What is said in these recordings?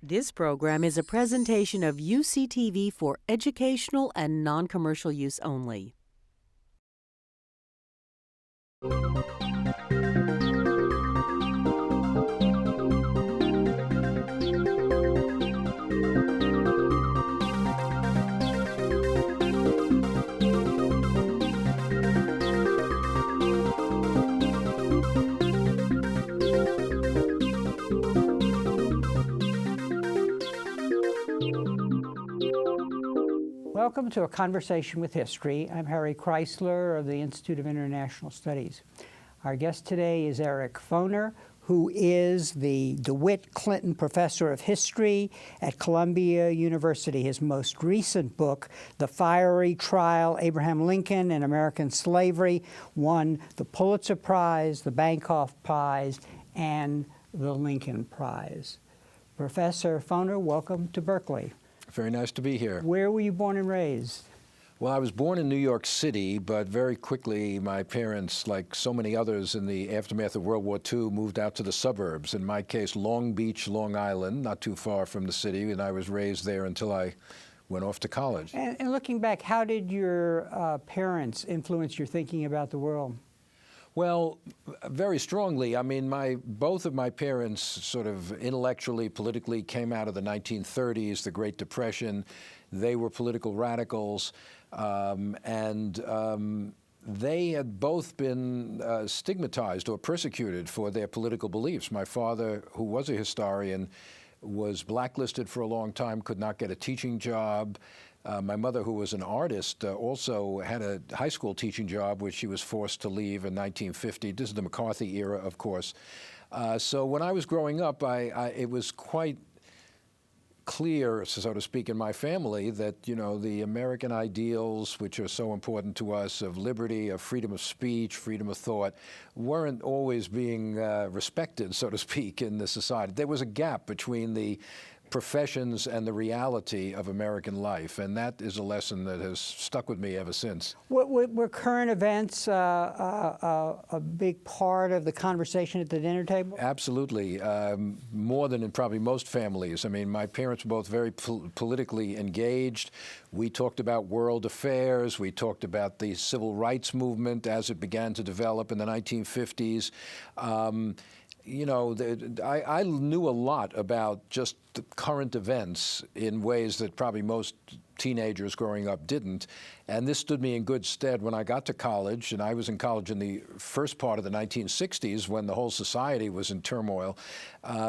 This program is a presentation of UCTV for educational and non-commercial use only. Welcome to A Conversation with History. I'm Harry Kreisler of the Institute of International Studies. Our guest today is Eric Foner, who is the DeWitt Clinton Professor of History at Columbia University. His most recent book, The Fiery Trial, Abraham Lincoln and American Slavery, won the Pulitzer Prize, the Bancroft Prize, and the Lincoln Prize. Professor Foner, welcome to Berkeley. Very nice to be here. Where were you born and raised? Well, I was born in New York City, but very quickly my parents, like so many others in the aftermath of World War II, moved out to the suburbs. In my case, Long Beach, Long Island, not too far from the city, and I was raised there until I went off to college. And looking back, how did your parents influence your thinking about the world? Well, very strongly. I mean, both of my parents sort of intellectually, politically came out of the 1930s, the Great Depression. They were political radicals, and they had both been stigmatized or persecuted for their political beliefs. My father, who was a historian, was blacklisted for a long time, could not get a teaching job. My mother, who was an artist, also had a high school teaching job, which she was forced to leave in 1950. This is the McCarthy era, of course. So when I was growing up, it was quite clear, so to speak, in my family that, you know, the American ideals, which are so important to us, of liberty, of freedom of speech, freedom of thought, weren't always being respected, so to speak, in the society. There was a gap between the professions and the reality of American life, and that is a lesson that has stuck with me ever since. Were current events a big part of the conversation at the dinner table? Absolutely, more than in probably most families. I mean, my parents were both very politically engaged. We talked about world affairs. We talked about the civil rights movement as it began to develop in the 1950s. You know, I knew a lot about just the current events in ways that probably most teenagers growing up didn't. And this stood me in good stead when I got to college, and I was in college in the first part of the 1960s when the whole society was in turmoil.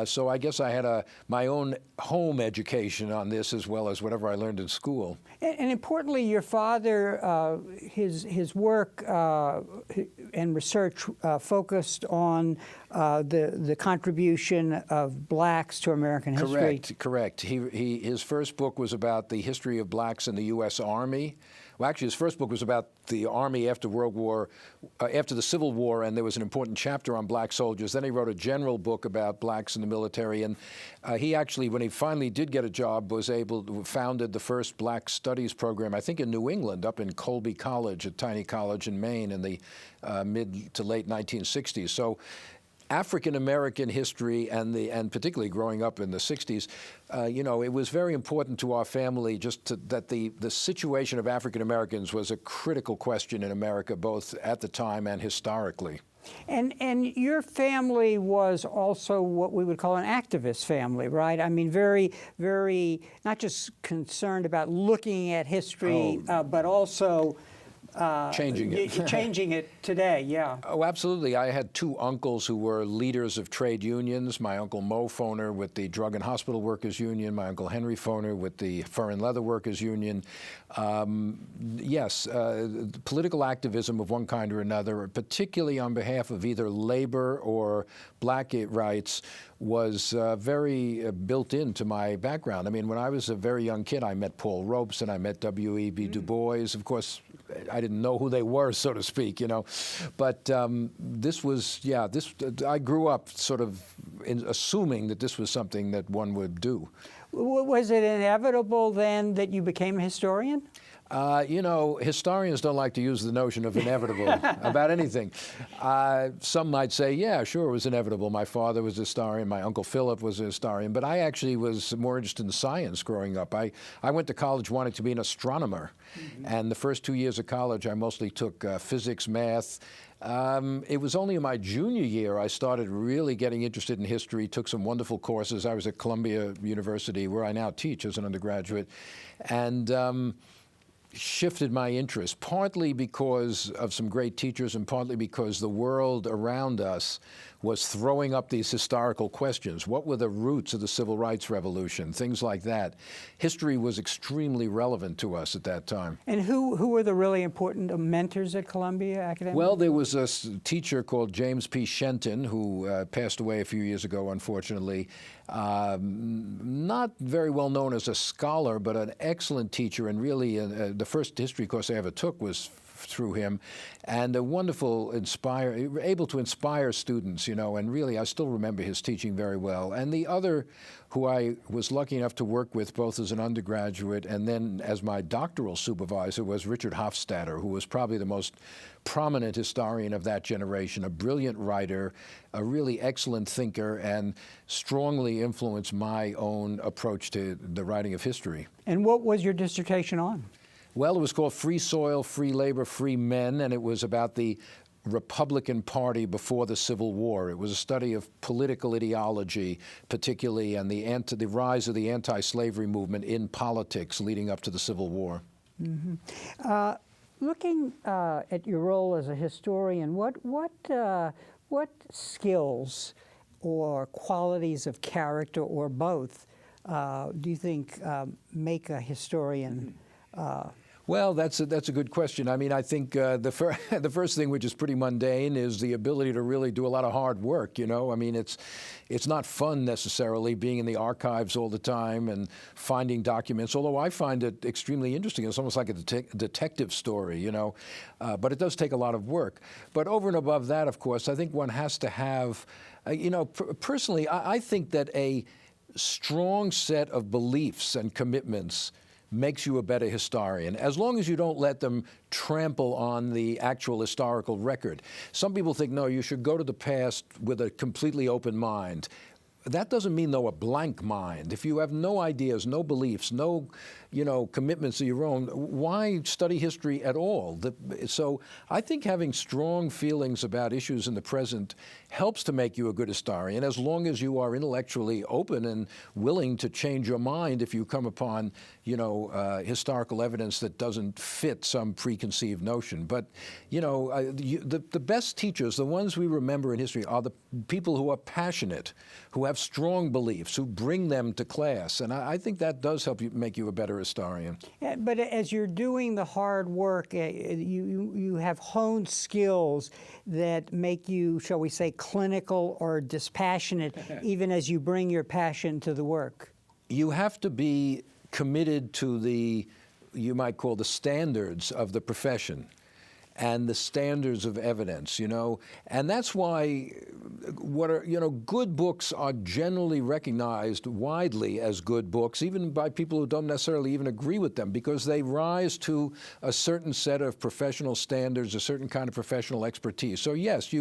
So I guess I had my own home education on this as well as whatever I learned in school. And importantly, your father, his work and research focused on the contribution of blacks to American history. Correct. His first book was about the history of blacks in the U.S. Army. Well, actually, his first book was about the Army after after the Civil War, and there was an important chapter on black soldiers. Then he wrote a general book about blacks in the military, and he actually, when he finally did get a job, founded the first black studies program, I think in New England, up in Colby College, a tiny college in Maine in the mid to late 1960s. So African-American history and particularly growing up in the 60s, you know, it was very important to our family that the situation of African-Americans was a critical question in America, both at the time and historically. And your family was also what we would call an activist family, right? I mean, very, very, not just concerned about looking at history, but also changing it today, yeah. Oh, absolutely. I had two uncles who were leaders of trade unions. My uncle Mo Foner with the Drug and Hospital Workers Union, my uncle Henry Foner with the Fur and Leather Workers Union. Yes, political activism of one kind or another, particularly on behalf of either labor or black rights, was very built into my background. I mean, when I was a very young kid, I met Paul Robeson, I met W.E.B. Du Bois. Of course, I didn't know who they were, so to speak, you know. But I grew up sort of assuming that this was something that one would do. Was it inevitable then that you became a historian? You know, historians don't like to use the notion of inevitable about anything. Some might say, yeah, sure, it was inevitable. My father was a historian, my Uncle Philip was a historian, but I actually was more interested in science growing up. I went to college wanting to be an astronomer, and the first 2 years of college I mostly took physics, math. It was only in my junior year I started really getting interested in history, took some wonderful courses. I was at Columbia University, where I now teach as an undergraduate, and shifted my interest, partly because of some great teachers and partly because the world around us was throwing up these historical questions. What were the roots of the Civil Rights Revolution? Things like that. History was extremely relevant to us at that time. And who were the really important mentors at Columbia academically? Well, there was a teacher called James P. Shenton, who passed away a few years ago, unfortunately. Not very well known as a scholar, but an excellent teacher, and really the first history course I ever took was through him, and a wonderful able to inspire students, you know, and really I still remember his teaching very well. And the other who I was lucky enough to work with both as an undergraduate and then as my doctoral supervisor was Richard Hofstadter, who was probably the most prominent historian of that generation, a brilliant writer, a really excellent thinker, and strongly influenced my own approach to the writing of history. And what was your dissertation on? Well, it was called Free Soil, Free Labor, Free Men, and it was about the Republican Party before the Civil War. It was a study of political ideology, particularly, and the rise of the anti-slavery movement in politics leading up to the Civil War. Mm-hmm. Looking at your role as a historian, what skills or qualities of character or both do you think make a historian? Well, that's a good question. I mean, I think the first thing, which is pretty mundane, is the ability to really do a lot of hard work, you know? I mean, it's not fun necessarily being in the archives all the time and finding documents, although I find it extremely interesting. It's almost like a detective story, you know? But it does take a lot of work. But over and above that, of course, I think one has to have, you know, personally, I think that a strong set of beliefs and commitments makes you a better historian, as long as you don't let them trample on the actual historical record. Some people think, no, you should go to the past with a completely open mind. That doesn't mean, though, a blank mind. If you have no ideas, no beliefs, no, you know, commitments of your own, why study history at all? So I think having strong feelings about issues in the present helps to make you a good historian, as long as you are intellectually open and willing to change your mind if you come upon, you know, historical evidence that doesn't fit some preconceived notion. But, you know, the best teachers, the ones we remember in history, are the people who are passionate, who have strong beliefs, who bring them to class. And I think that does help you make you a better historian. Yeah, but as you're doing the hard work, you have honed skills that make you, shall we say, clinical or dispassionate, even as you bring your passion to the work. You have to be committed to the, you might call, the standards of the profession and the standards of evidence, you know, and that's why good books are generally recognized widely as good books, even by people who don't necessarily even agree with them, because they rise to a certain set of professional standards, a certain kind of professional expertise. So yes,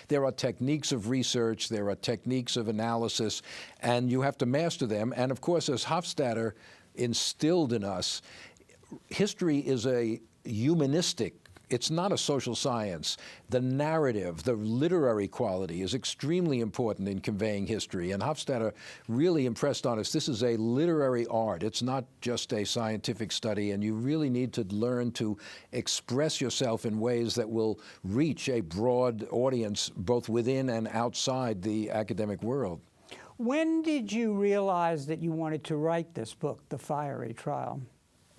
there are techniques of research, there are techniques of analysis, and you have to master them. And of course, as Hofstadter instilled in us, history is a humanistic. It's not a social science. The narrative, the literary quality is extremely important in conveying history. And Hofstadter really impressed on us, this is a literary art. It's not just a scientific study, and you really need to learn to express yourself in ways that will reach a broad audience, both within and outside the academic world. When did you realize that you wanted to write this book, The Fiery Trial?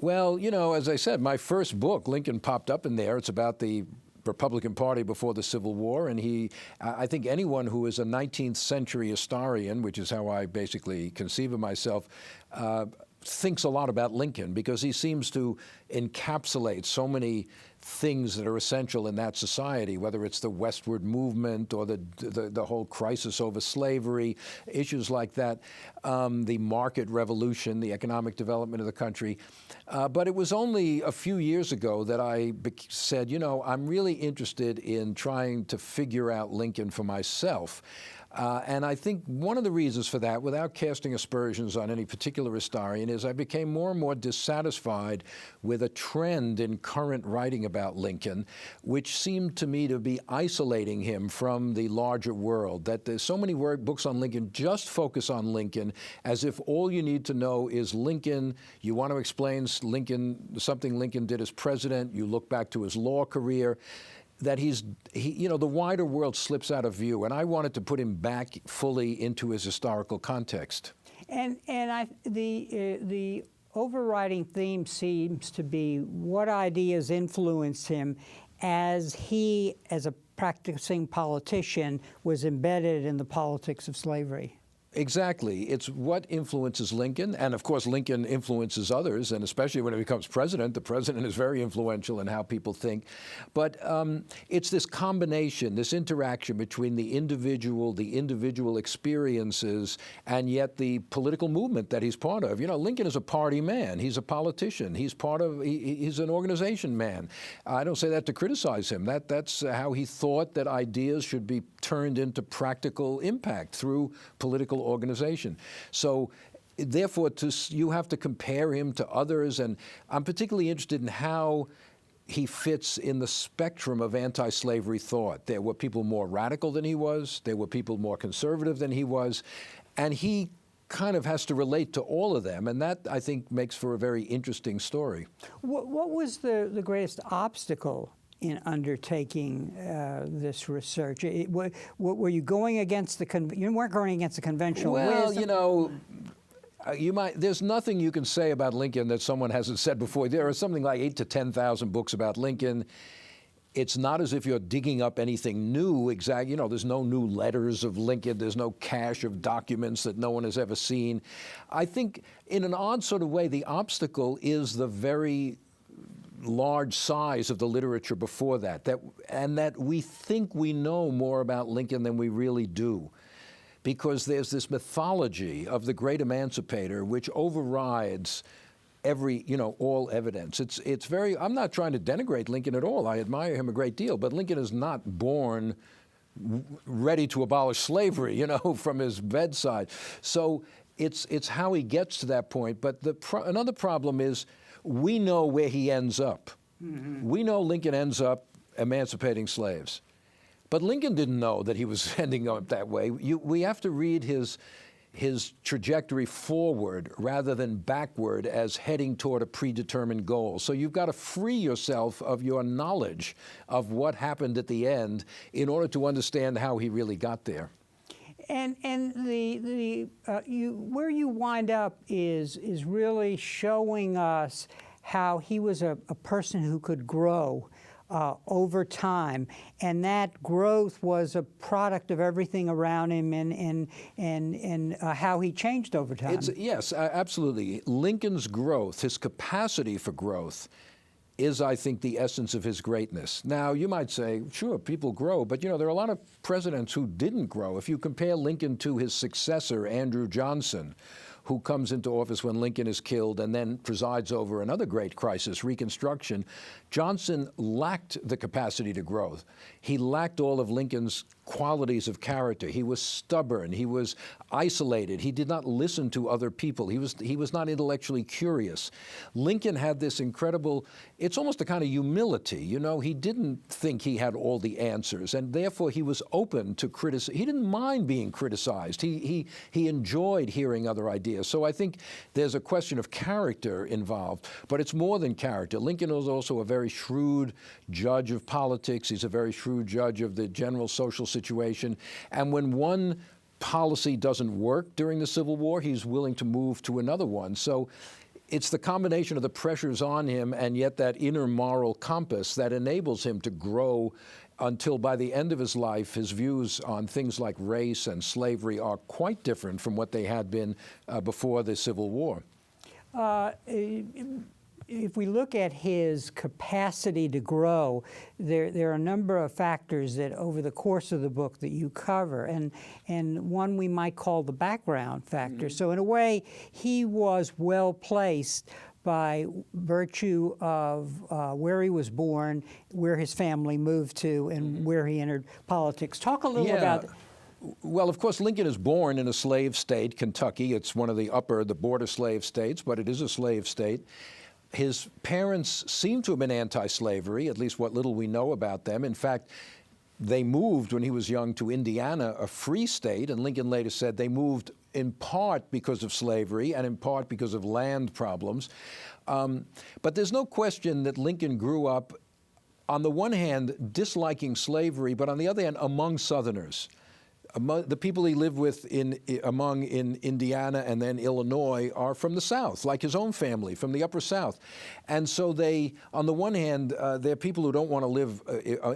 Well, you know, as I said, my first book, Lincoln, popped up in there. It's about the Republican Party before the Civil War, and I think anyone who is a 19th century historian, which is how I basically conceive of myself, thinks a lot about Lincoln because he seems to encapsulate so many things that are essential in that society, whether it's the westward movement or the whole crisis over slavery, issues like that, the market revolution, the economic development of the country. But it was only a few years ago that I said, you know, I'm really interested in trying to figure out Lincoln for myself. And I think one of the reasons for that, without casting aspersions on any particular historian, is I became more and more dissatisfied with a trend in current writing about Lincoln, which seemed to me to be isolating him from the larger world, that there's so many books on Lincoln just focus on Lincoln as if all you need to know is Lincoln. You want to explain Lincoln, something Lincoln did as president, you look back to his law career, that you know, the wider world slips out of view, and I wanted to put him back fully into his historical context. And the overriding theme seems to be what ideas influenced him as he, as a practicing politician, was embedded in the politics of slavery. Exactly. It's what influences Lincoln, and of course Lincoln influences others, and especially when he becomes president, the president is very influential in how people think. But it's this combination, this interaction between the individual experiences, and yet the political movement that he's part of. You know, Lincoln is a party man. He's a politician. He's he's an organization man. I don't say that to criticize him. That's how he thought that ideas should be turned into practical impact through political organization. So therefore, you have to compare him to others, and I'm particularly interested in how he fits in the spectrum of anti-slavery thought. There were people more radical than he was, there were people more conservative than he was, and he kind of has to relate to all of them, and that, I think, makes for a very interesting story. What was the greatest obstacle in undertaking this research? Were you going against you weren't going against the conventional wisdom? Well, you know, there's nothing you can say about Lincoln that someone hasn't said before. There are something like 8,000 to 10,000 books about Lincoln. It's not as if you're digging up anything new. You know, there's no new letters of Lincoln. There's no cache of documents that no one has ever seen. I think, in an odd sort of way, the obstacle is the very large size of the literature before that, and that we think we know more about Lincoln than we really do, because there's this mythology of the great emancipator which overrides all evidence. It's very, I'm not trying to denigrate Lincoln at all. I admire him a great deal, but Lincoln is not born ready to abolish slavery, you know, from his bedside. So it's how he gets to that point. But another problem is, we know where he ends up. Mm-hmm. We know Lincoln ends up emancipating slaves. But Lincoln didn't know that he was ending up that way. We have to read his trajectory forward rather than backward as heading toward a predetermined goal. So you've got to free yourself of your knowledge of what happened at the end in order to understand how he really got there. And where you wind up is really showing us how he was a person who could grow over time, and that growth was a product of everything around him, and how he changed over time. Yes, absolutely. Lincoln's growth, his capacity for growth, is, I think, the essence of his greatness. Now, you might say, sure, people grow, but, you know, there are a lot of presidents who didn't grow. If you compare Lincoln to his successor, Andrew Johnson, who comes into office when Lincoln is killed and then presides over another great crisis, Reconstruction, Johnson lacked the capacity to grow. He lacked all of Lincoln's qualities of character. He was stubborn. He was isolated. He did not listen to other people. He was not intellectually curious. Lincoln had this incredible, it's almost a kind of humility. You know, he didn't think he had all the answers, and therefore he was open to criticism. He didn't mind being criticized. He enjoyed hearing other ideas. So I think there's a question of character involved, but it's more than character. Lincoln was also a very shrewd judge of politics. He's a very shrewd judge of the general social situation. And when one policy doesn't work during the Civil War, he's willing to move to another one. So it's the combination of the pressures on him and yet that inner moral compass that enables him to grow until by the end of his life, his views on things like race and slavery are quite different from what they had been before the Civil War. If we look at his capacity to grow, there are a number of factors that over the course of the book that you cover, and one we might call the background factor. Mm-hmm. So in a way, he was well placed by virtue of where he was born, where his family moved to, and mm-hmm. where he entered politics. Talk a little about. Well, of course, Lincoln is born in a slave state, Kentucky. It's one of the border slave states, but it is a slave state. His parents seem to have been anti-slavery, at least what little we know about them. In fact, they moved when he was young to Indiana, a free state, and Lincoln later said they moved in part because of slavery and in part because of land problems. But there's no question that Lincoln grew up, on the one hand, disliking slavery, but on the other hand, among Southerners. Among the people he lived with in Indiana and then Illinois are from the South, like his own family, from the Upper South. And so they, on the one hand, they're people who don't want to live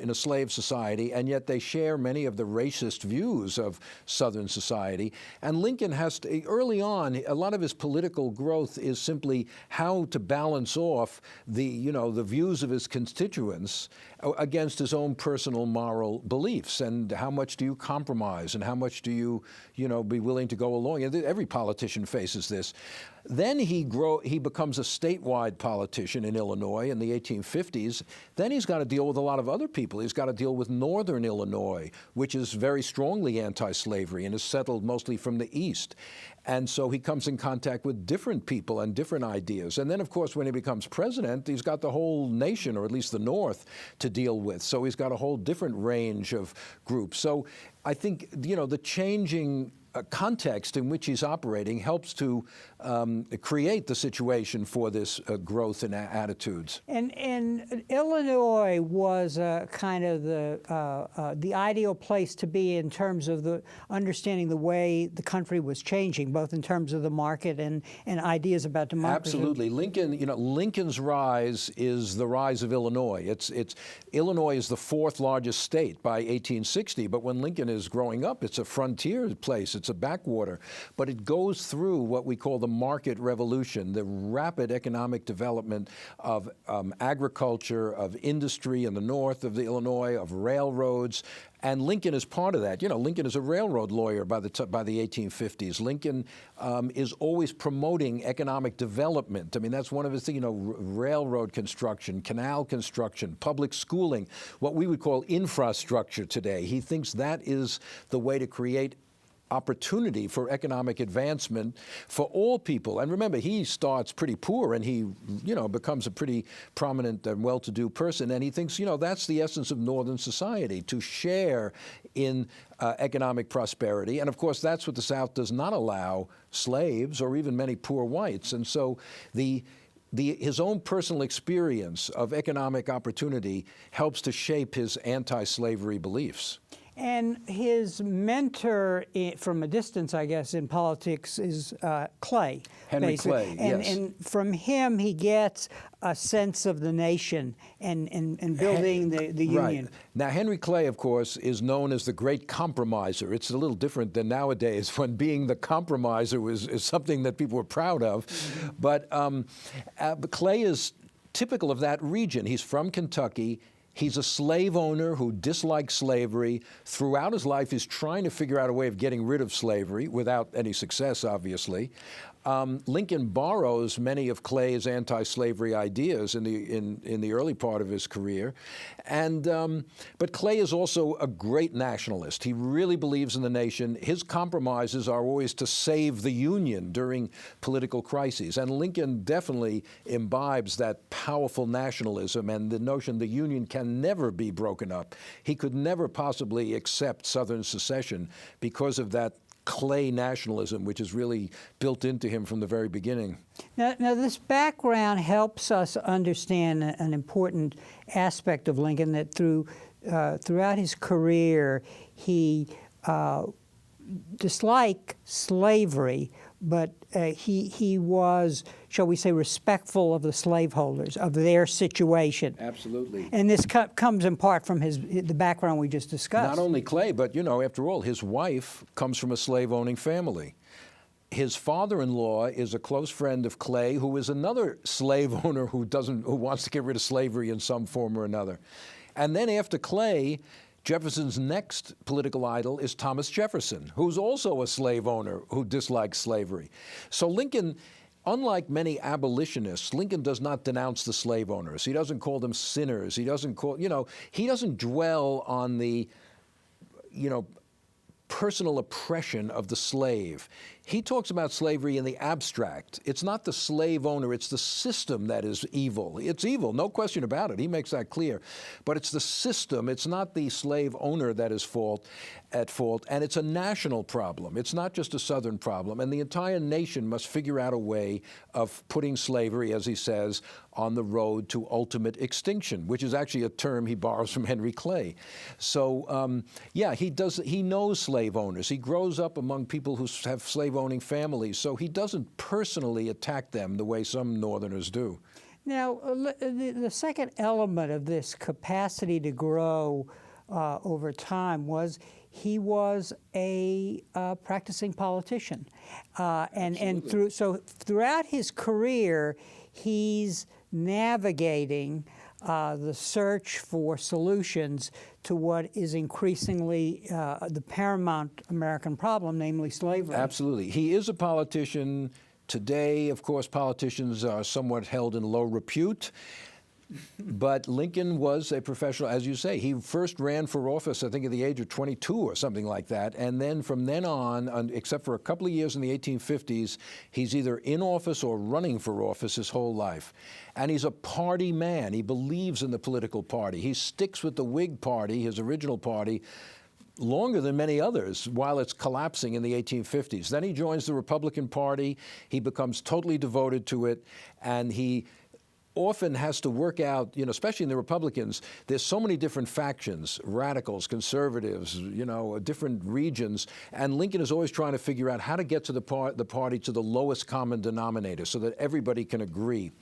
in a slave society, and yet they share many of the racist views of Southern society. And Lincoln has to, early on, a lot of his political growth is simply how to balance off the views of his constituents against his own personal moral beliefs, and how much do you compromise, and how much do you be willing to go along. And every politician faces this. Then he becomes a statewide politician in Illinois in the 1850s. Then he's got to deal with a lot of other people. He's got to deal with Northern Illinois, which is very strongly anti-slavery and is settled mostly from the East. And so he comes in contact with different people and different ideas. And then, of course, when he becomes president, he's got the whole nation, or at least the North, to deal with. So he's got a whole different range of groups. So I think, the changing context in which he's operating helps to create the situation for this growth in attitudes. And Illinois was kind of the ideal place to be in terms of the understanding the way the country was changing, both in terms of the market and ideas about democracy. Absolutely. Lincoln's rise is the rise of Illinois. Illinois is the fourth largest state by 1860, but when Lincoln is growing up, it's a frontier place. It's a backwater, but it goes through what we call the market revolution, the rapid economic development of agriculture, of industry in the north of Illinois, of railroads. And Lincoln is part of that. Lincoln is a railroad lawyer by the 1850s. Lincoln is always promoting economic development. I mean, that's one of his things, railroad construction, canal construction, public schooling, what we would call infrastructure today. He thinks that is the way to create opportunity for economic advancement for all people. And remember, he starts pretty poor, and he, becomes a pretty prominent and well-to-do person. And he thinks, that's the essence of Northern society, to share in economic prosperity. And of course, that's what the South does not allow slaves or even many poor whites. And so his own personal experience of economic opportunity helps to shape his anti-slavery beliefs. And his mentor, from a distance, I guess, in politics is Clay. Henry basically. Clay, yes. And from him, he gets a sense of the nation and building the Union. Right. Now, Henry Clay, of course, is known as the great compromiser. It's a little different than nowadays, when being the compromiser is something that people were proud of. Mm-hmm. But Clay is typical of that region. He's from Kentucky. He's a slave owner who dislikes slavery. Throughout his life, he's trying to figure out a way of getting rid of slavery, without any success, obviously. Lincoln borrows many of Clay's anti-slavery ideas in the early part of his career, but Clay is also a great nationalist. He really believes in the nation. His compromises are always to save the Union during political crises, and Lincoln definitely imbibes that powerful nationalism and the notion the Union can never be broken up. He could never possibly accept Southern secession because of that Clay nationalism, which is really built into him from the very beginning. Now this background helps us understand an important aspect of Lincoln, that throughout his career, he disliked slavery, but he was, shall we say, respectful of the slaveholders, of their situation. Absolutely. And this comes in part from the background we just discussed. Not only Clay, but, after all, his wife comes from a slave-owning family. His father-in-law is a close friend of Clay, who is another slave owner who wants to get rid of slavery in some form or another. And then after Clay, Jefferson's next political idol is Thomas Jefferson, who's also a slave owner who dislikes slavery. So Lincoln, unlike many abolitionists, Lincoln does not denounce the slave owners. He doesn't call them sinners. He doesn't he doesn't dwell on the, personal oppression of the slave. He talks about slavery in the abstract. It's not the slave owner, it's the system that is evil. It's evil, no question about it. He makes that clear. But it's the system, it's not the slave owner that is at fault, and it's a national problem. It's not just a Southern problem, and the entire nation must figure out a way of putting slavery, as he says, on the road to ultimate extinction, which is actually a term he borrows from Henry Clay. So, he knows slave owners. He grows up among people who have slave-owning families, so he doesn't personally attack them the way some Northerners do. Now, the second element of this capacity to grow over time was he was a practicing politician, and throughout his career, he's navigating the search for solutions to what is increasingly the paramount American problem, namely slavery. Absolutely. He is a politician. Today, of course, politicians are somewhat held in low repute. But Lincoln was a professional, as you say. He first ran for office, I think, at the age of 22 or something like that. And then from then on, except for a couple of years in the 1850s, he's either in office or running for office his whole life. And he's a party man. He believes in the political party. He sticks with the Whig Party, his original party, longer than many others while it's collapsing in the 1850s. Then he joins the Republican Party. He becomes totally devoted to it, and he often has to work out, especially in the Republicans, there's so many different factions, radicals, conservatives, different regions, and Lincoln is always trying to figure out how to get to the party to the lowest common denominator so that everybody can agree.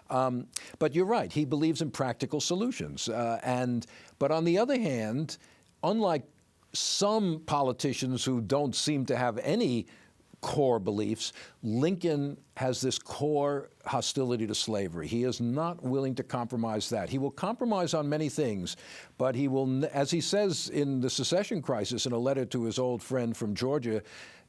But you're right, he believes in practical solutions. But on the other hand, unlike some politicians who don't seem to have any core beliefs, Lincoln has this core hostility to slavery. He is not willing to compromise that. He will compromise on many things, but he will, as he says in the secession crisis in a letter to his old friend from Georgia,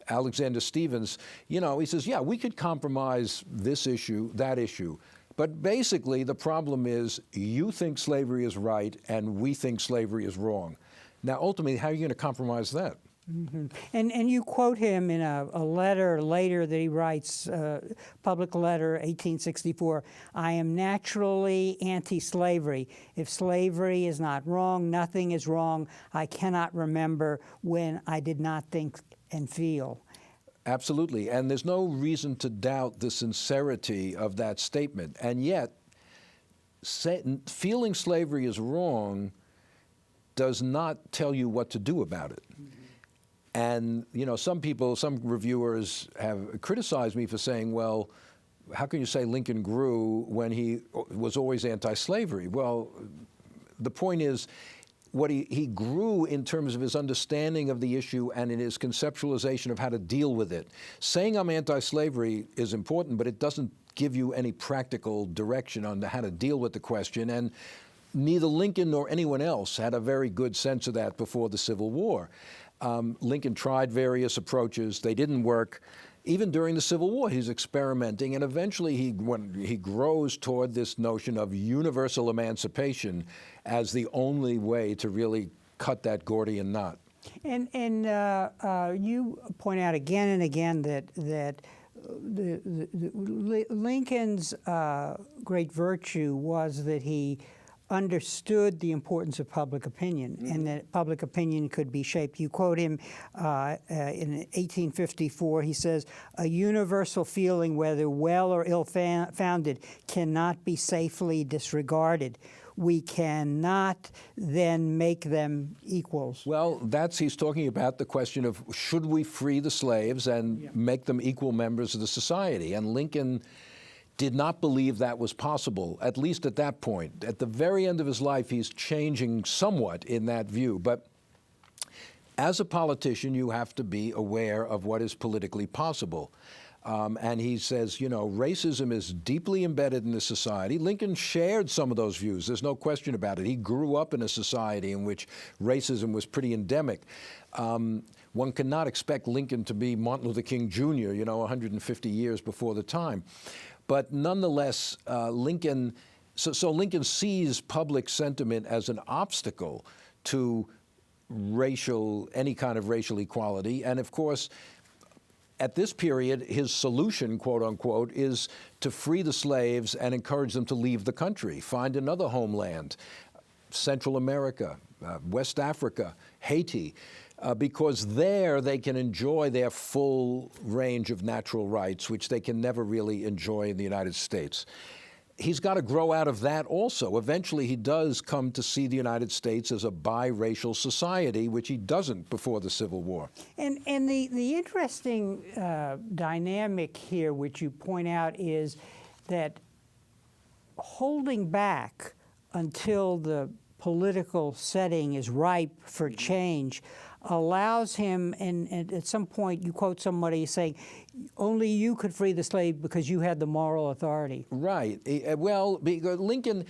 Alexander Stephens, he says, yeah, we could compromise this issue, that issue. But basically, the problem is you think slavery is right and we think slavery is wrong. Now, ultimately, how are you going to compromise that? Mm-hmm. And you quote him in a letter later that he writes, public letter, 1864, I am naturally anti-slavery. If slavery is not wrong, nothing is wrong. I cannot remember when I did not think and feel. Absolutely, and there's no reason to doubt the sincerity of that statement. And yet, feeling slavery is wrong does not tell you what to do about it. Mm-hmm. And, some reviewers have criticized me for saying, well, how can you say Lincoln grew when he was always anti-slavery? Well, the point is, what he grew in terms of his understanding of the issue and in his conceptualization of how to deal with it. Saying I'm anti-slavery is important, but it doesn't give you any practical direction on how to deal with the question. And neither Lincoln nor anyone else had a very good sense of that before the Civil War. Lincoln tried various approaches. They didn't work. Even during the Civil War, he's experimenting, and eventually when he grows toward this notion of universal emancipation as the only way to really cut that Gordian knot. And you point out again and again that Lincoln's great virtue was that he understood the importance of public opinion, and that public opinion could be shaped. You quote him in 1854, he says, a universal feeling, whether well or ill-founded, cannot be safely disregarded. We cannot then make them equals. Well, he's talking about the question of should we free the slaves and make them equal members of the society? And Lincoln did not believe that was possible, at least at that point. At the very end of his life, he's changing somewhat in that view. But as a politician, you have to be aware of what is politically possible. And he says, you know, racism is deeply embedded in the society. Lincoln shared some of those views. There's no question about it. He grew up in a society in which racism was pretty endemic. One cannot expect Lincoln to be Martin Luther King Jr., you know, 150 years before the time. But nonetheless, Lincoln sees public sentiment as an obstacle to any kind of racial equality. And of course, at this period, his solution, quote unquote, is to free the slaves and encourage them to leave the country, find another homeland, Central America, West Africa, Haiti, because there they can enjoy their full range of natural rights, which they can never really enjoy in the United States. He's got to grow out of that also. Eventually, he does come to see the United States as a biracial society, which he doesn't before the Civil War. And the interesting dynamic here, which you point out, is that holding back until the political setting is ripe for change allows him, and at some point you quote somebody saying, only you could free the slave because you had the moral authority. Right. Well, because Lincoln,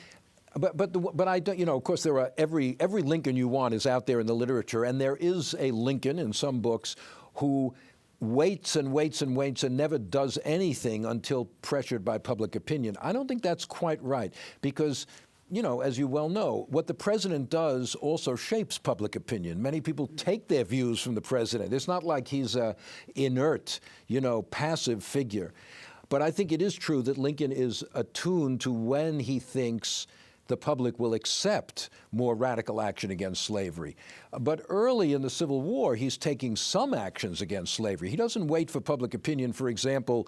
but I don't, you know, of course there are, every Lincoln you want is out there in the literature, and there is a Lincoln in some books who waits and waits and waits and never does anything until pressured by public opinion. I don't think that's quite right, because, you know, as you well know, what the president does also shapes public opinion. Many people take their views from the president. It's not like he's a inert, you know, passive figure. But I think it is true that Lincoln is attuned to when he thinks the public will accept more radical action against slavery. But early in the Civil War, he's taking some actions against slavery. He doesn't wait for public opinion. For example,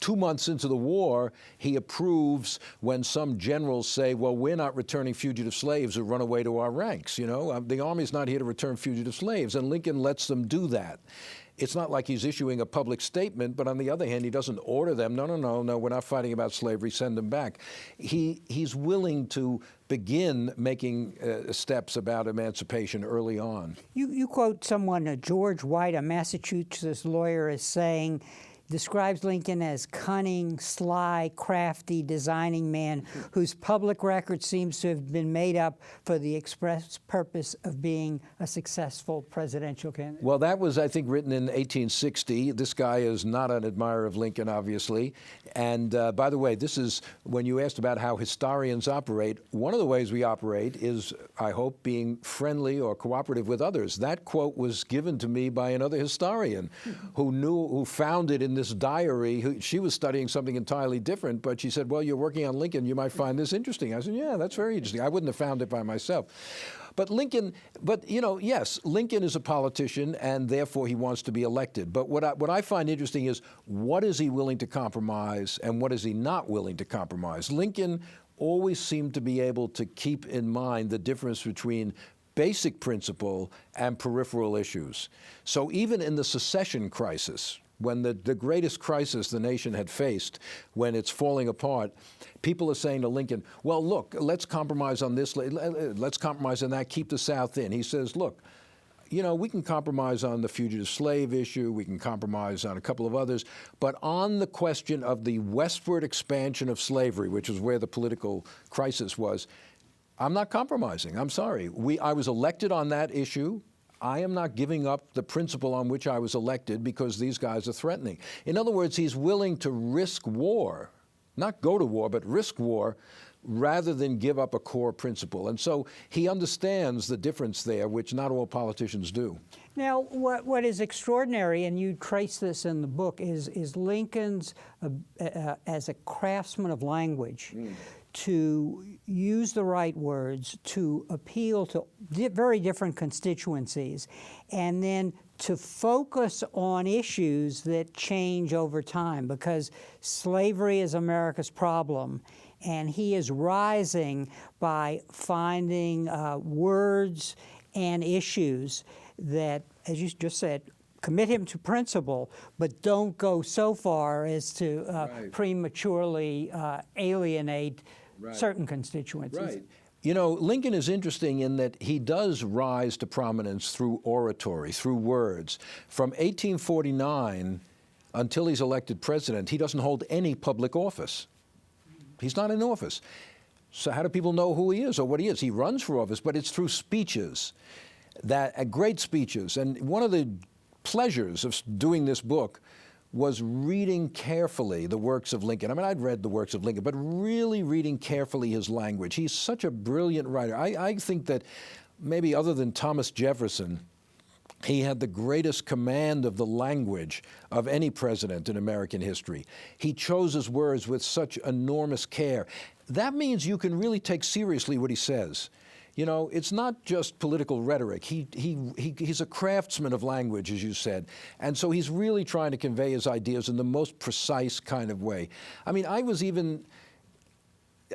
2 months into the war, he approves when some generals say, well, we're not returning fugitive slaves who run away to our ranks. You know, the Army's not here to return fugitive slaves, and Lincoln lets them do that. It's not like he's issuing a public statement, but on the other hand, he doesn't order them. No, we're not fighting about slavery, send them back. He's willing to begin making steps about emancipation early on. You quote someone, George White, a Massachusetts lawyer, as saying, describes Lincoln as cunning, sly, crafty, designing man whose public record seems to have been made up for the express purpose of being a successful presidential candidate. Well, that was, I think, written in 1860. This guy is not an admirer of Lincoln, obviously. And by the way, this is, when you asked about how historians operate, one of the ways we operate is, I hope, being friendly or cooperative with others. That quote was given to me by another historian who found it in this diary. She was studying something entirely different, but she said, well, you're working on Lincoln, you might find this interesting. I said, yeah, that's very interesting. I wouldn't have found it by myself. But you know, yes, Lincoln is a politician, and therefore he wants to be elected. But what I find interesting is, what is he willing to compromise and what is he not willing to compromise? Lincoln always seemed to be able to keep in mind the difference between basic principle and peripheral issues. So even in the secession crisis, when the greatest crisis the nation had faced, when it's falling apart, people are saying to Lincoln, well, look, let's compromise on this, let's compromise on that, keep the South in. He says, look, you know, we can compromise on the fugitive slave issue, we can compromise on a couple of others, but on the question of the westward expansion of slavery, which is where the political crisis was, I'm not compromising. I'm sorry. I was elected on that issue. I am not giving up the principle on which I was elected because these guys are threatening. In other words, he's willing to risk war, not go to war, but risk war, rather than give up a core principle. And so he understands the difference there, which not all politicians do. Now, what is extraordinary, and you trace this in the book, is Lincoln's, as a craftsman of language, to use the right words, to appeal to very different constituencies, and then to focus on issues that change over time, because slavery is America's problem, and he is rising by finding words and issues that, as you just said, commit him to principle, but don't go so far as to prematurely alienate certain constituencies. Right. You know, Lincoln is interesting in that he does rise to prominence through oratory, through words. From 1849 until he's elected president, he doesn't hold any public office. He's not in office. So how do people know who he is or what he is? He runs for office, but it's through speeches, great speeches. And one of the pleasures of doing this book was reading carefully the works of Lincoln. I mean, I'd read the works of Lincoln, but really reading carefully his language. He's such a brilliant writer. I think that maybe other than Thomas Jefferson, he had the greatest command of the language of any president in American history. He chose his words with such enormous care. That means you can really take seriously what he says. You know, it's not just political rhetoric. He's a craftsman of language, as you said. And so he's really trying to convey his ideas in the most precise kind of way. I mean, I was even,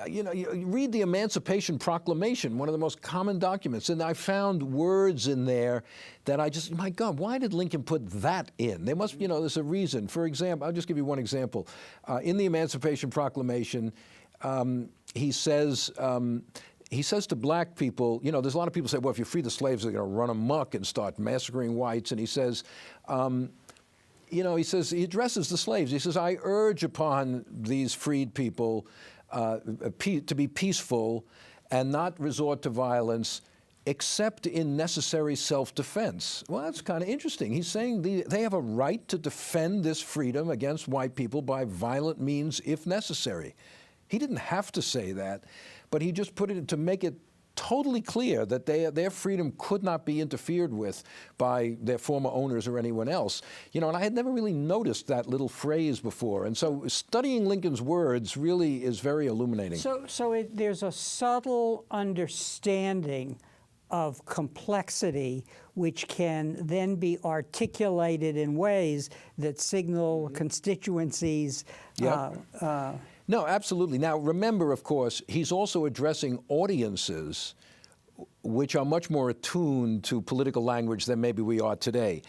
you know, you read the Emancipation Proclamation, one of the most common documents, and I found words in there that I just, my God, why did Lincoln put that in? There must, you know, there's a reason. For example, I'll just give you one example. In the Emancipation Proclamation, he says to black people, you know, there's a lot of people say, well, if you free the slaves, they're going to run amok and start massacring whites. And he says, you know, he addresses the slaves. He says, I urge upon these freed people to be peaceful and not resort to violence except in necessary self-defense. Well, that's kind of interesting. He's saying they have a right to defend this freedom against white people by violent means if necessary. He didn't have to say that, but he just put it to make it totally clear that their freedom could not be interfered with by their former owners or anyone else. You know, and I had never really noticed that little phrase before. And so studying Lincoln's words really is very illuminating. There's a subtle understanding of complexity which can then be articulated in ways that signal constituencies. Yep. No, absolutely. Now, remember, of course, he's also addressing audiences which are much more attuned to political language than maybe we are today.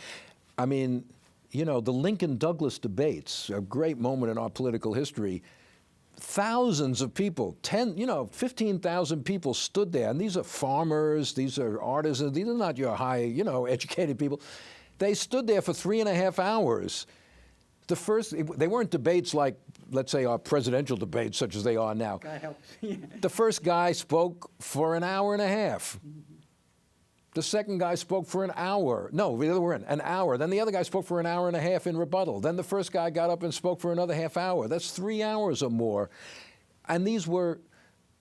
I mean, you know, the Lincoln-Douglas debates, a great moment in our political history, thousands of people, 15,000 people stood there, and these are farmers, these are artisans, these are not your high, you know, educated people. They stood there for 3.5 hours. They weren't debates like, let's say, our presidential debates such as they are now. God help. The first guy spoke for an hour and a half. The second guy spoke for an hour. No, the other way around, an hour. Then the other guy spoke for an hour and a half in rebuttal. Then the first guy got up and spoke for another half hour. That's 3 hours or more. And these were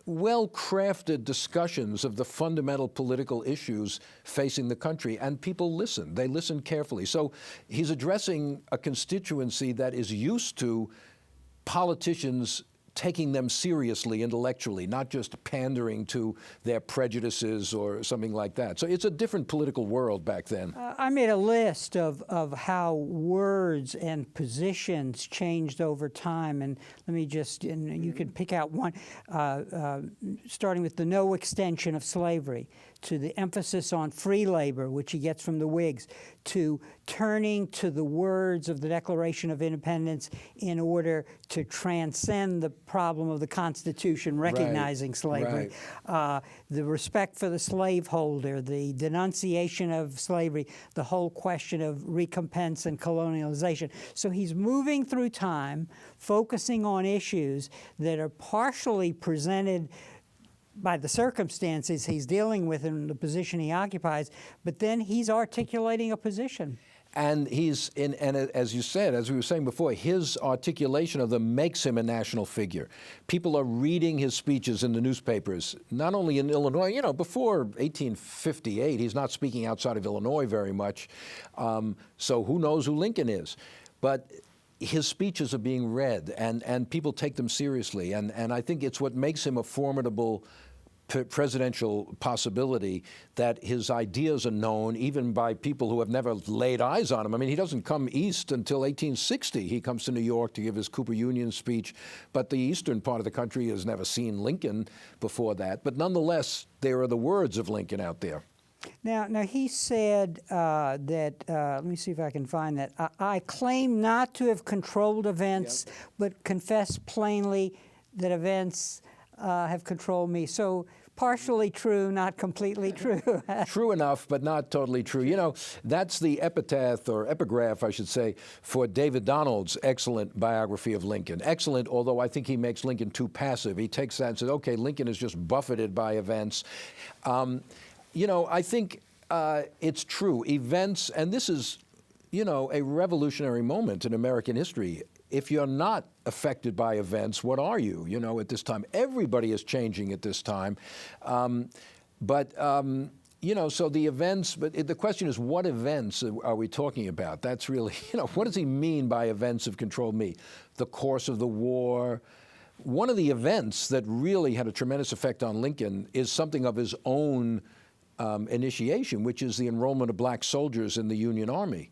well-crafted discussions of the fundamental political issues facing the country, and people listened. They listened carefully. So he's addressing a constituency that is used to politicians taking them seriously intellectually, not just pandering to their prejudices or something like that. So it's a different political world back then. I made a list of how words and positions changed over time, and let me just, and you can pick out one, starting with the no extension of slavery, to the emphasis on free labor, which he gets from the Whigs, to turning to the words of the Declaration of Independence in order to transcend the problem of the Constitution recognizing slavery, the respect for the slaveholder, the denunciation of slavery, the whole question of recompense and colonialization. So he's moving through time, focusing on issues that are partially presented by the circumstances he's dealing with in the position he occupies, but then he's articulating a position. And as you said, as we were saying before, his articulation of them makes him a national figure. People are reading his speeches in the newspapers, not only in Illinois. You know, before 1858, he's not speaking outside of Illinois very much, so who knows who Lincoln is. But his speeches are being read, and people take them seriously. And I think it's what makes him a formidable presidential possibility, that his ideas are known even by people who have never laid eyes on him. I mean, he doesn't come east until 1860. He comes to New York to give his Cooper Union speech, but the eastern part of the country has never seen Lincoln before that. But nonetheless, there are the words of Lincoln out there. Now he said that, let me see if I can find that, I claim not to have controlled events, but confess plainly that events have controlled me. So partially true, not completely true. True enough, but not totally true. You know, that's the epitaph, or epigraph, I should say, for David Donald's excellent biography of Lincoln. Excellent, although I think he makes Lincoln too passive. He takes that and says, okay, Lincoln is just buffeted by events. You know, I think it's true. Events, and this is, you know, a revolutionary moment in American history. If you're not affected by events, what are you? You know, at this time, everybody is changing at this time. You know, so the events, but the question is, what events are we talking about? That's really, you know, what does he mean by events have controlled me? The course of the war. One of the events that really had a tremendous effect on Lincoln is something of his own initiation, which is the enrollment of black soldiers in the Union Army.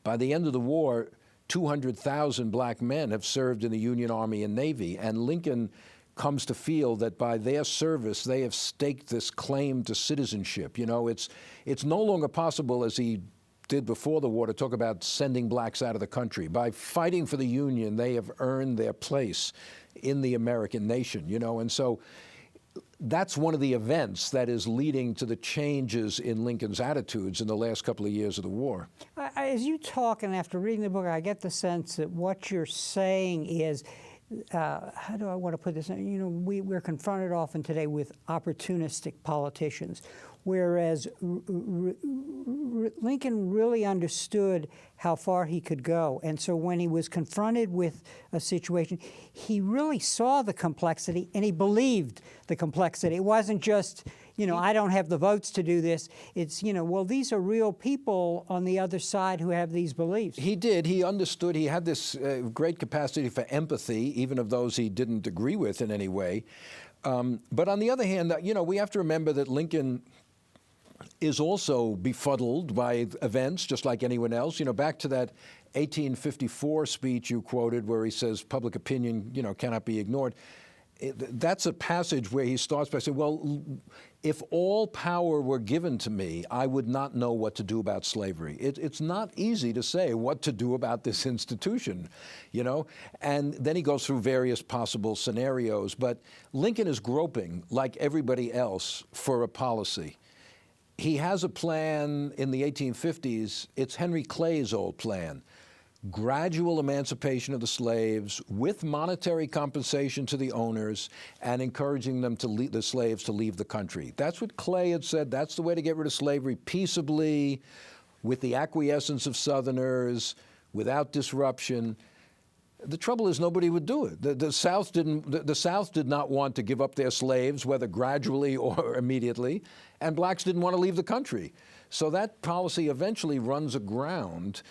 By the end of the war, 200,000 black men have served in the Union Army and Navy, and Lincoln comes to feel that by their service, they have staked this claim to citizenship. You know, it's no longer possible, as he did before the war, to talk about sending blacks out of the country. By fighting for the Union, they have earned their place in the American nation, you know, and so that's one of the events that is leading to the changes in Lincoln's attitudes in the last couple of years of the war. As you talk, and after reading the book, I get the sense that what you're saying is, how do I want to put this? You know, we're confronted often today with opportunistic politicians, whereas Lincoln really understood how far he could go. And so when he was confronted with a situation, he really saw the complexity and he believed the complexity. It wasn't just, you know, I don't have the votes to do this. It's, you know, well, these are real people on the other side who have these beliefs. He did. He understood. He had this great capacity for empathy, even of those he didn't agree with in any way. But on the other hand, you know, we have to remember that Lincoln is also befuddled by events, just like anyone else. You know, back to that 1854 speech you quoted where he says public opinion, you know, cannot be ignored. That's a passage where he starts by saying, well, if all power were given to me, I would not know what to do about slavery. It's not easy to say what to do about this institution, you know? And then he goes through various possible scenarios. But Lincoln is groping, like everybody else, for a policy. He has a plan in the 1850s. It's Henry Clay's old plan. Gradual emancipation of the slaves with monetary compensation to the owners and encouraging them to the slaves to leave the country. That's what Clay had said. That's the way to get rid of slavery, peaceably, with the acquiescence of Southerners, without disruption. The trouble is nobody would do it. The South did not want to give up their slaves, whether gradually or immediately, and blacks didn't want to leave the country. So that policy eventually runs aground,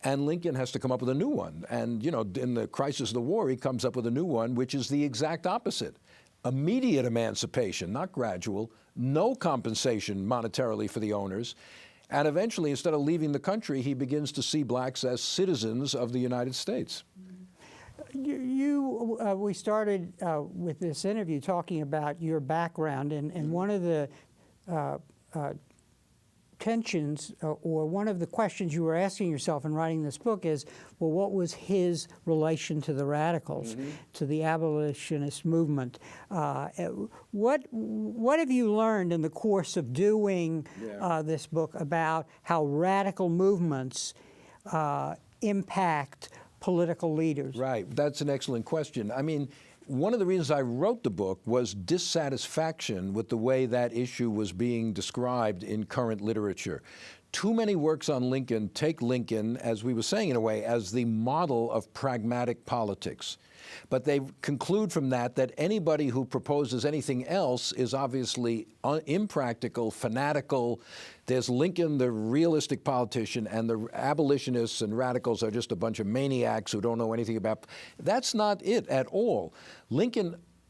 and Lincoln has to come up with a new one. And, you know, in the crisis of the war, he comes up with a new one, which is the exact opposite. Immediate emancipation, not gradual, no compensation monetarily for the owners. And eventually, instead of leaving the country, he begins to see blacks as citizens of the United States. We started with this interview talking about your background, and one of the tensions, or one of the questions you were asking yourself in writing this book is, well, what was his relation to the radicals, to the abolitionist movement? What have you learned in the course of doing this book about how radical movements impact political leaders? Right. That's an excellent question. I mean, one of the reasons I wrote the book was dissatisfaction with the way that issue was being described in current literature. Too many works on Lincoln take Lincoln, as we were saying in a way, as the model of pragmatic politics. But they conclude from that anybody who proposes anything else is obviously impractical, fanatical. There's Lincoln, the realistic politician, and the abolitionists and radicals are just a bunch of maniacs who don't know anything about. That's not it at all.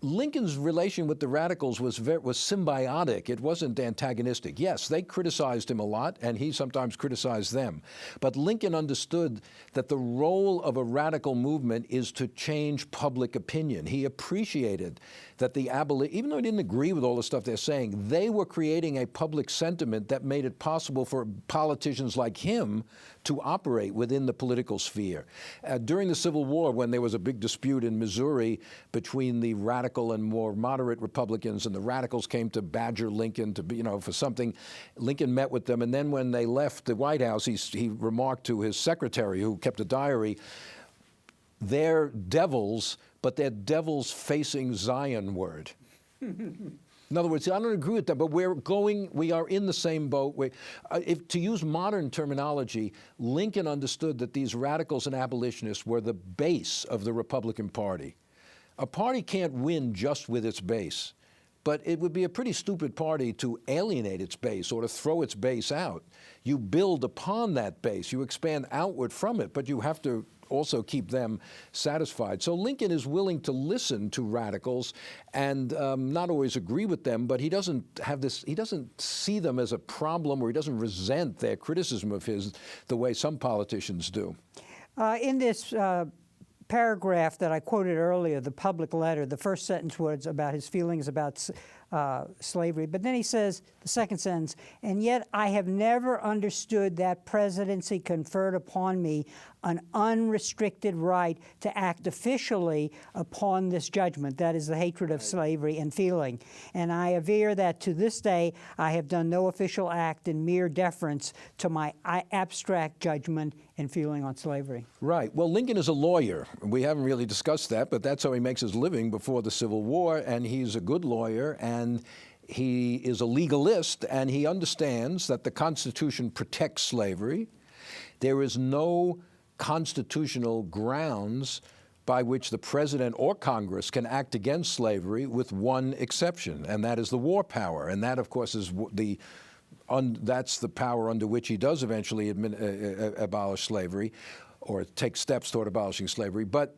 Lincoln's relation with the radicals was symbiotic. It wasn't antagonistic. Yes, they criticized him a lot, and he sometimes criticized them. But Lincoln understood that the role of a radical movement is to change public opinion. He appreciated that even though he didn't agree with all the stuff they're saying, they were creating a public sentiment that made it possible for politicians like him to operate within the political sphere. During the Civil War, when there was a big dispute in Missouri between the radical and more moderate Republicans, and the radicals came to badger Lincoln to be, for something, Lincoln met with them, and then when they left the White House, he remarked to his secretary, who kept a diary, "They're devils, but they're devils facing Zionward." In other words, I don't agree with that, but we are in the same boat. To use modern terminology, Lincoln understood that these radicals and abolitionists were the base of the Republican Party. A party can't win just with its base, but it would be a pretty stupid party to alienate its base or to throw its base out. You build upon that base, you expand outward from it, but you have to also keep them satisfied. So Lincoln is willing to listen to radicals and not always agree with them, but he doesn't see them as a problem, or he doesn't resent their criticism of his the way some politicians do. In this paragraph that I quoted earlier, the public letter, the first sentence was about his feelings about slavery. But then he says, the second sentence, "And yet I have never understood that presidency conferred upon me an unrestricted right to act officially upon this judgment," that is the hatred of slavery and feeling. "And I aver that to this day I have done no official act in mere deference to my abstract judgment and feeling on slavery." Right. Well, Lincoln is a lawyer. We haven't really discussed that, but that's how he makes his living before the Civil War, and he's a good lawyer, and he is a legalist, and he understands that the Constitution protects slavery. There is no constitutional grounds by which the president or Congress can act against slavery, with one exception, and that is the war power. And that, of course, is that's the power under which he does eventually abolish slavery, or take steps toward abolishing slavery. But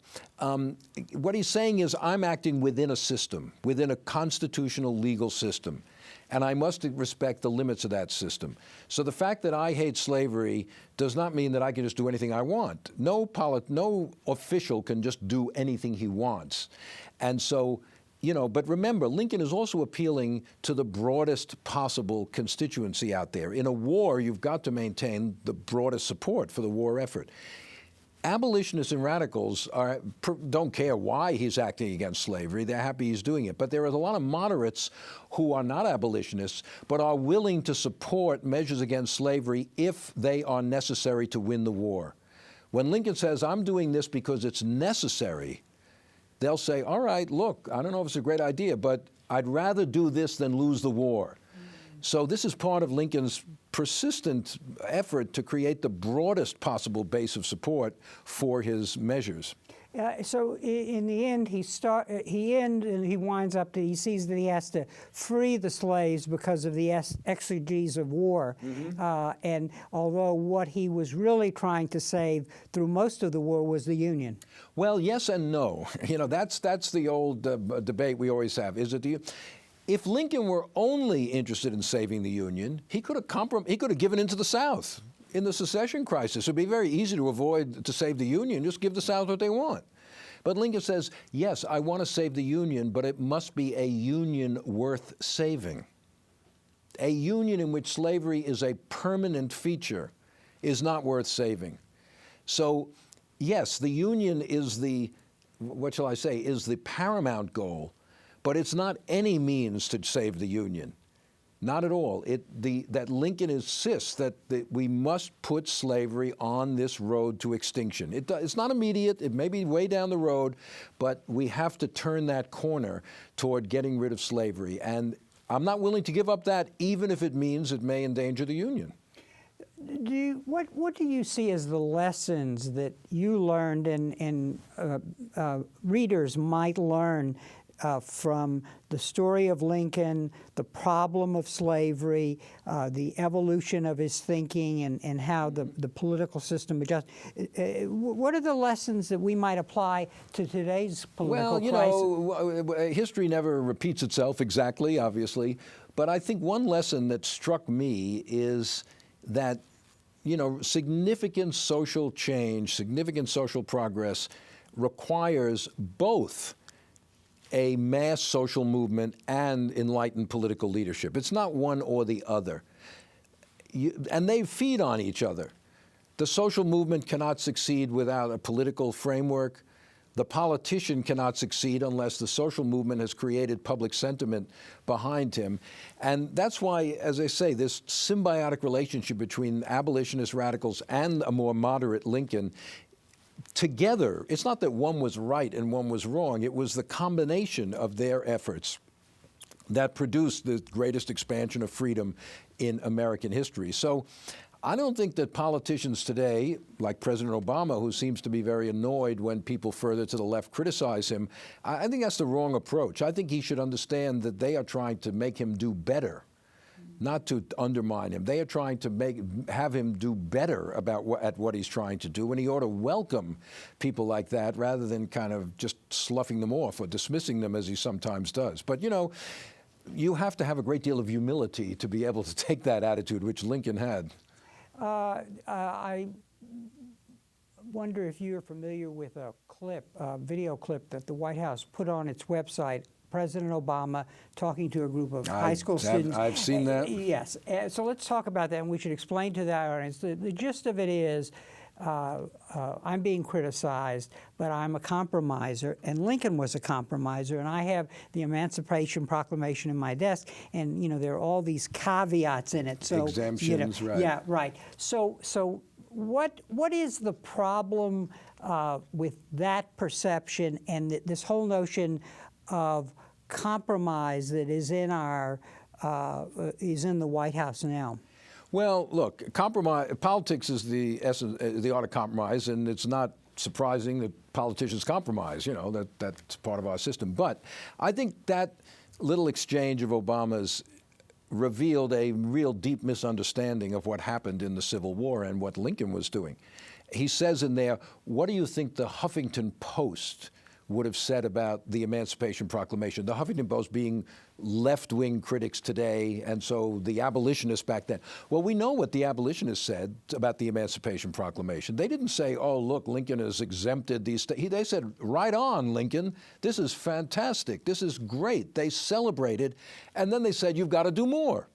what he's saying is, I'm acting within a system, within a constitutional legal system, and I must respect the limits of that system. So the fact that I hate slavery does not mean that I can just do anything I want. No official can just do anything he wants. And so, but remember, Lincoln is also appealing to the broadest possible constituency out there. In a war, you've got to maintain the broadest support for the war effort. Abolitionists and radicals don't care why he's acting against slavery. They're happy he's doing it. But there are a lot of moderates who are not abolitionists, but are willing to support measures against slavery if they are necessary to win the war. When Lincoln says, "I'm doing this because it's necessary," they'll say, "All right, look, I don't know if it's a great idea, but I'd rather do this than lose the war." So this is part of Lincoln's persistent effort to create the broadest possible base of support for his measures. So in the end, he winds up that he sees that he has to free the slaves because of the exigencies of war. And although what he was really trying to save through most of the war was the Union. Well, yes and no. That's the old debate we always have. If Lincoln were only interested in saving the Union, he could have given in to the South in the secession crisis. It would be very easy to save the Union, just give the South what they want. But Lincoln says, yes, I want to save the Union, but it must be a Union worth saving. A Union in which slavery is a permanent feature is not worth saving. So, yes, the Union is the paramount goal. But it's not any means to save the Union. Not at all. That Lincoln insists that we must put slavery on this road to extinction. It's not immediate. It may be way down the road, but we have to turn that corner toward getting rid of slavery. And I'm not willing to give up that, even if it means it may endanger the Union. What do you see as the lessons that you learned and readers might learn from the story of Lincoln, the problem of slavery, the evolution of his thinking, and how the political system adjusts? What are the lessons that we might apply to today's political crisis? History never repeats itself exactly, obviously, but I think one lesson that struck me is that, significant social change, significant social progress requires both a mass social movement and enlightened political leadership. It's not one or the other. And they feed on each other. The social movement cannot succeed without a political framework. The politician cannot succeed unless the social movement has created public sentiment behind him. And that's why, as I say, this symbiotic relationship between abolitionist radicals and a more moderate Lincoln together, it's not that one was right and one was wrong, it was the combination of their efforts that produced the greatest expansion of freedom in American history. So I don't think that politicians today, like President Obama, who seems to be very annoyed when people further to the left criticize him, I think that's the wrong approach. I think he should understand that they are trying to make him do better, not to undermine him. They are trying to have him do better at what he's trying to do, and he ought to welcome people like that rather than kind of just sloughing them off or dismissing them as he sometimes does. But, you know, you have to have a great deal of humility to be able to take that attitude, which Lincoln had. I wonder if you're familiar with a video clip that the White House put on its website, President Obama talking to a group of high school students. I've seen that. Yes. So let's talk about that, and we should explain to the audience. The gist of it is, I'm being criticized, but I'm a compromiser, and Lincoln was a compromiser, and I have the Emancipation Proclamation in my desk, and you know there are all these caveats in it. So exemptions, right? Yeah, right. So what is the problem with that perception and this whole notion of compromise that is in the White House now? Well, look, politics is the essence, the art of compromise, and it's not surprising that politicians compromise. You know, that's part of our system. But I think that little exchange of Obama's revealed a real deep misunderstanding of what happened in the Civil War and what Lincoln was doing. He says in there, what do you think the Huffington Post would have said about the Emancipation Proclamation? The Huffington Post being left-wing critics today, and so the abolitionists back then. Well, we know what the abolitionists said about the Emancipation Proclamation. They didn't say, oh, look, Lincoln has exempted these. They said, right on, Lincoln. This is fantastic. This is great. They celebrated, and then they said, you've got to do more.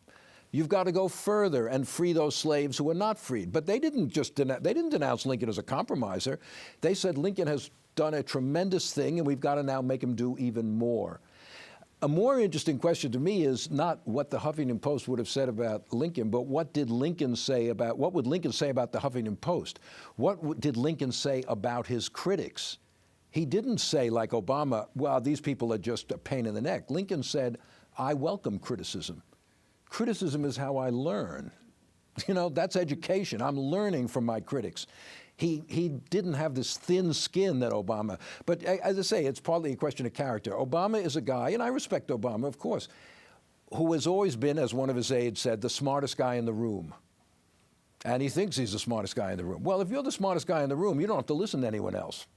You've got to go further and free those slaves who were not freed. But they didn't denounce Lincoln as a compromiser. They said Lincoln has done a tremendous thing, and we've got to now make him do even more. A more interesting question to me is not what the Huffington Post would have said about Lincoln, but what would Lincoln say about the Huffington Post? What did Lincoln say about his critics? He didn't say, like Obama, well, these people are just a pain in the neck. Lincoln said, I welcome criticism. Criticism is how I learn. You know, that's education. I'm learning from my critics. He didn't have this thin skin that Obama, but as I say, it's partly a question of character. Obama is a guy, and I respect Obama, of course, who has always been, as one of his aides said, the smartest guy in the room. And he thinks he's the smartest guy in the room. Well, if you're the smartest guy in the room, you don't have to listen to anyone else.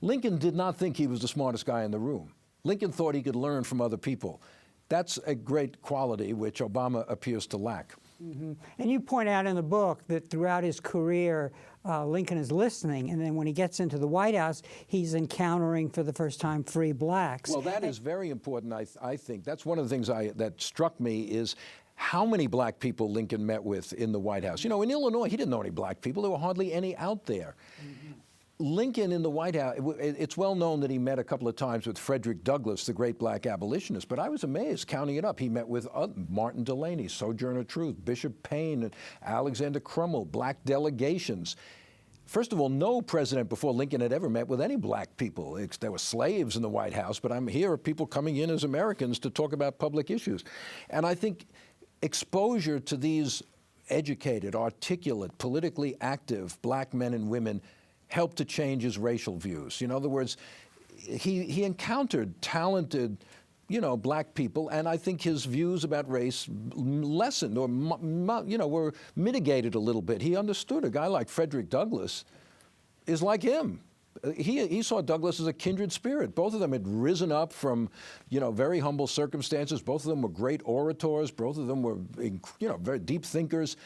Lincoln did not think he was the smartest guy in the room. Lincoln thought he could learn from other people. That's a great quality which Obama appears to lack. Mm-hmm. And you point out in the book that throughout his career, Lincoln is listening, and then when he gets into the White House, he's encountering for the first time free blacks. Well, that is very important, I think. That's one of the things that struck me is how many black people Lincoln met with in the White House. You know, in Illinois, he didn't know any black people. There were hardly any out there. Mm-hmm. Lincoln in the White House, it's well known that he met a couple of times with Frederick Douglass, the great black abolitionist, but I was amazed counting it up. He met with Martin Delany, Sojourner Truth, Bishop Payne, Alexander Crummell, black delegations. First of all, no president before Lincoln had ever met with any black people. There were slaves in the White House, but here are people coming in as Americans to talk about public issues. And I think exposure to these educated, articulate, politically active black men and women helped to change his racial views. In other words, he encountered talented, black people, and I think his views about race lessened or, were mitigated a little bit. He understood a guy like Frederick Douglass is like him. He saw Douglass as a kindred spirit. Both of them had risen up from, very humble circumstances. Both of them were great orators. Both of them were, very deep thinkers.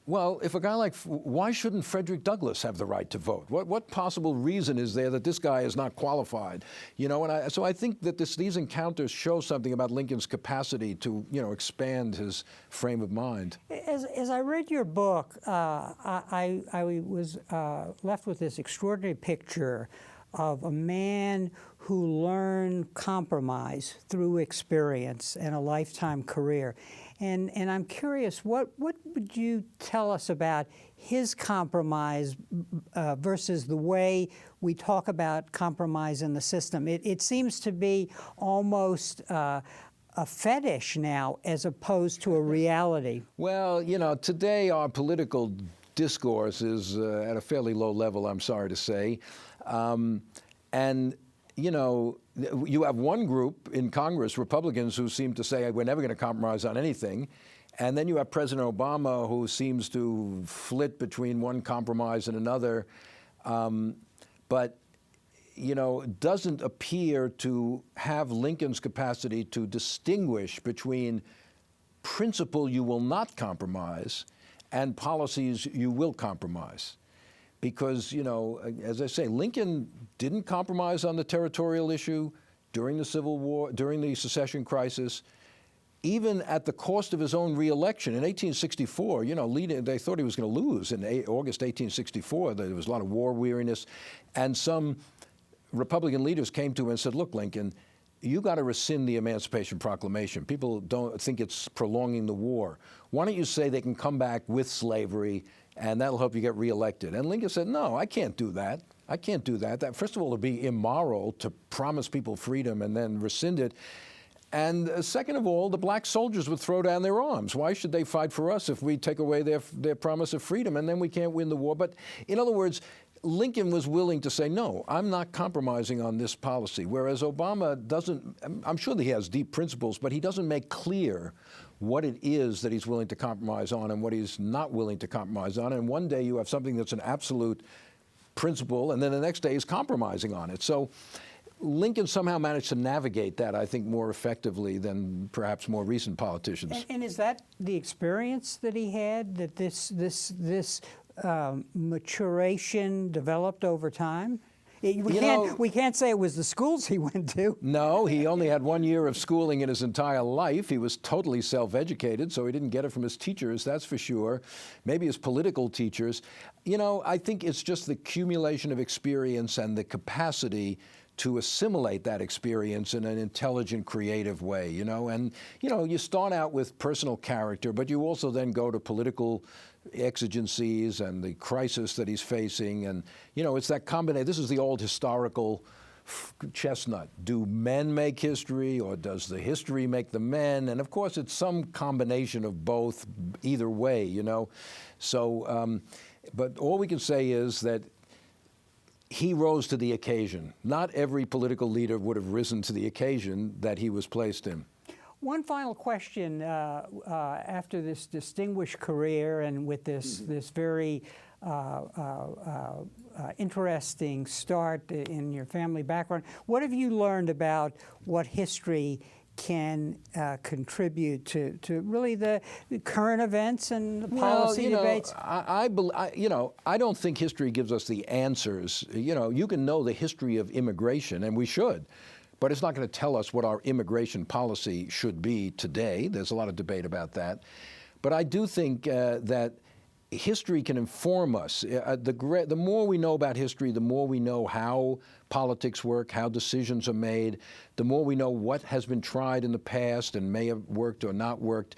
Well, if a guy like, why shouldn't Frederick Douglass have the right to vote? What possible reason is there that this guy is not qualified? You know, and so I think that these encounters show something about Lincoln's capacity to, you know, expand his frame of mind. As I read your book, I was left with this extraordinary picture of a man who learned compromise through experience and a lifetime career. And I'm curious, what would you tell us about his compromise versus the way we talk about compromise in the system? It seems to be almost a fetish now as opposed to a reality. Well, you know, today our political discourse is at a fairly low level, I'm sorry to say. And, you know, you have one group in Congress, Republicans, who seem to say we're never going to compromise on anything. And then you have President Obama, who seems to flit between one compromise and another. But, you know, doesn't appear to have Lincoln's capacity to distinguish between principle you will not compromise and policies you will compromise. Because, you know, as I say, Lincoln didn't compromise on the territorial issue during the Civil War, during the secession crisis, even at the cost of his own reelection. In 1864, you know, they thought he was going to lose in August 1864. There was a lot of war weariness. And some Republican leaders came to him and said, look, Lincoln, you got to rescind the Emancipation Proclamation. People don't think it's prolonging the war. Why don't you say they can come back with slavery, and that'll help you get reelected? And Lincoln said, no, I can't do that. I can't do that. First of all, it would be immoral to promise people freedom and then rescind it. And second of all, the black soldiers would throw down their arms. Why should they fight for us if we take away their promise of freedom and then we can't win the war? But in other words, Lincoln was willing to say, no, I'm not compromising on this policy, whereas Obama doesn't. I'm sure that he has deep principles, but he doesn't make clear what it is that he's willing to compromise on and what he's not willing to compromise on. And one day you have something that's an absolute principle, and then the next day he's compromising on it. So Lincoln somehow managed to navigate that, I think, more effectively than perhaps more recent politicians. And is that the experience that he had, that this maturation developed over time? We can't say it was the schools he went to. No, he only had 1 year of schooling in his entire life. He was totally self-educated, so he didn't get it from his teachers, that's for sure. Maybe his political teachers. You know, I think it's just the accumulation of experience and the capacity to assimilate that experience in an intelligent, creative way, you know. And, you know, you start out with personal character, but you also then go to political exigencies and the crisis that he's facing. And, you know, it's that combination. This is the old historical chestnut. Do men make history, or does the history make the men? And, of course, it's some combination of both, either way, you know. So, but all we can say is that he rose to the occasion. Not every political leader would have risen to the occasion that he was placed in. One final question. After this distinguished career and with this very interesting start in your family background, what have you learned about what history can contribute to really the current events and the policy debates? I don't think history gives us the answers. You know, you can know the history of immigration, and we should, but it's not going to tell us what our immigration policy should be today. There's a lot of debate about that. But I do think that history can inform us. The more we know about history, the more we know how politics work, how decisions are made, the more we know what has been tried in the past and may have worked or not worked.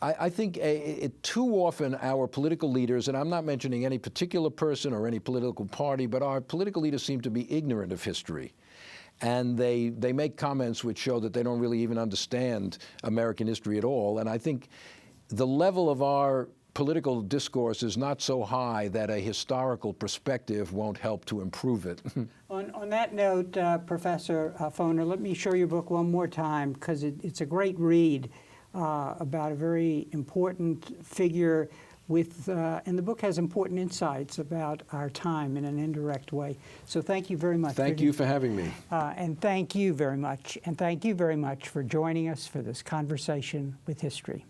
I think too often our political leaders, and I'm not mentioning any particular person or any political party, but our political leaders seem to be ignorant of history. And they make comments which show that they don't really even understand American history at all. And I think the level of our political discourse is not so high that a historical perspective won't help to improve it. On that note, Professor Foner, let me show your book one more time, because it's a great read about a very important figure and the book has important insights about our time in an indirect way. So thank you very much. Thank you for having me. And thank you very much. And thank you very much for joining us for this conversation with history.